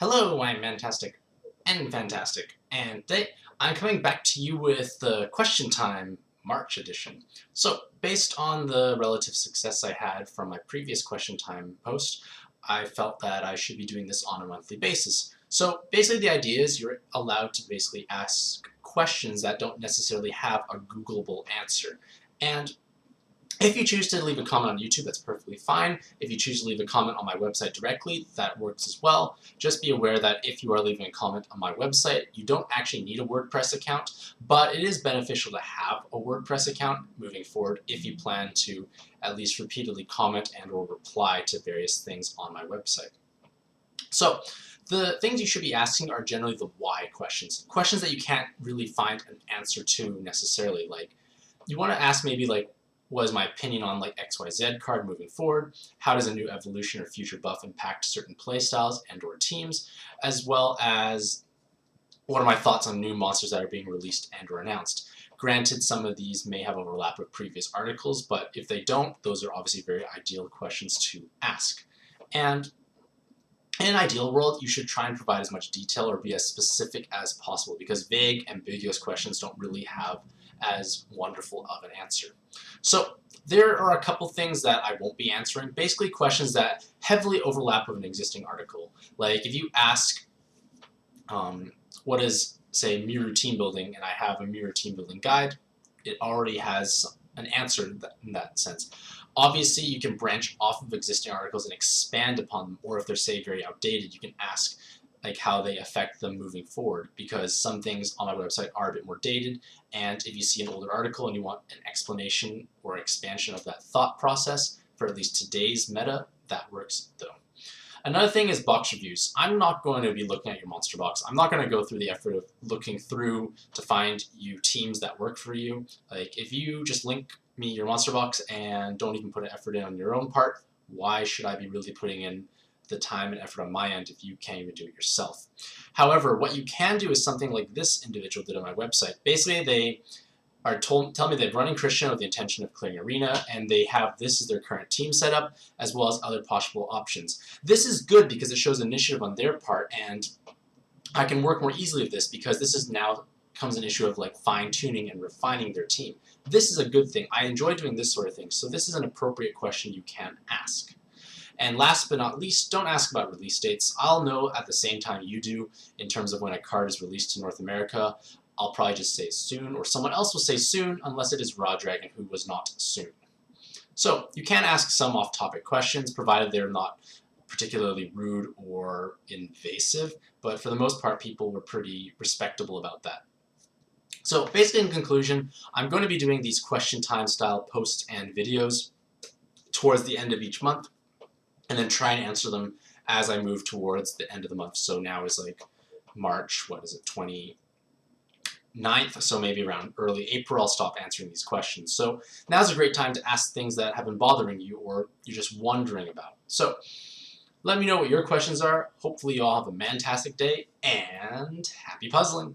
Hello, I'm Mantastic and Fantastic, and today I'm coming back to you with the Question Time March edition. So, based on the relative success I had from my previous Question Time post, I felt that I should be doing this on a monthly basis. So, basically the idea is you're allowed to basically ask questions that don't necessarily have a Googleable answer. And if you choose to leave a comment on YouTube, that's perfectly fine. If you choose to leave a comment on my website directly, that works as well. Just be aware that if you are leaving a comment on my website, you don't actually need a WordPress account, but it is beneficial to have a WordPress account moving forward if you plan to at least repeatedly comment and or reply to various things on my website. So, the things you should be asking are generally the why questions. Questions that you can't really find an answer to necessarily. Like, you want to ask maybe like, what is my opinion on like XYZ card moving forward? How does a new evolution or future buff impact certain playstyles and or teams? As well as what are my thoughts on new monsters that are being released and or announced? Granted, some of these may have overlap with previous articles, but if they don't, those are obviously very ideal questions to ask. And in an ideal world, you should try and provide as much detail or be as specific as possible because vague, ambiguous questions don't really have as wonderful of an answer. So there are a couple things that I won't be answering, basically questions that heavily overlap with an existing article. Like if you ask, what is, say, Miru team building, and I have a Miru team building guide, it already has an answer in that sense. Obviously, you can branch off of existing articles and expand upon them, or if they're, say, very outdated, you can ask like how they affect them moving forward, because some things on my website are a bit more dated, and if you see an older article and you want an explanation or expansion of that thought process for at least today's meta, that works though. Another thing is box reviews. I'm not going to be looking at your monster box. I'm not going to go through the effort of looking through to find you teams that work for you. Like if you just link me your monster box and don't even put an effort in on your own part, why should I be really putting in the time and effort on my end if you can't even do it yourself? However, what you can do is something like this individual did on my website. Basically, they are tell me they're running Christian with the intention of clearing arena, and they have this as their current team setup, as well as other possible options. This is good because it shows initiative on their part, and I can work more easily with this because this is now comes an issue of like fine-tuning and refining their team. This is a good thing. I enjoy doing this sort of thing, so this is an appropriate question you can ask. And last but not least, don't ask about release dates. I'll know at the same time you do in terms of when a card is released in North America. I'll probably just say soon, or someone else will say soon, unless it is Raw Dragon, who was not soon. So you can ask some off-topic questions, provided they're not particularly rude or invasive, but for the most part, people were pretty respectable about that. So basically, in conclusion, I'm going to be doing these question time style posts and videos towards the end of each month, and then try and answer them as I move towards the end of the month. So now is like March, what is it, 29th, so maybe around early April I'll stop answering these questions. So now's a great time to ask things that have been bothering you or you're just wondering about. So let me know what your questions are. Hopefully you all have a fantastic day, and happy puzzling!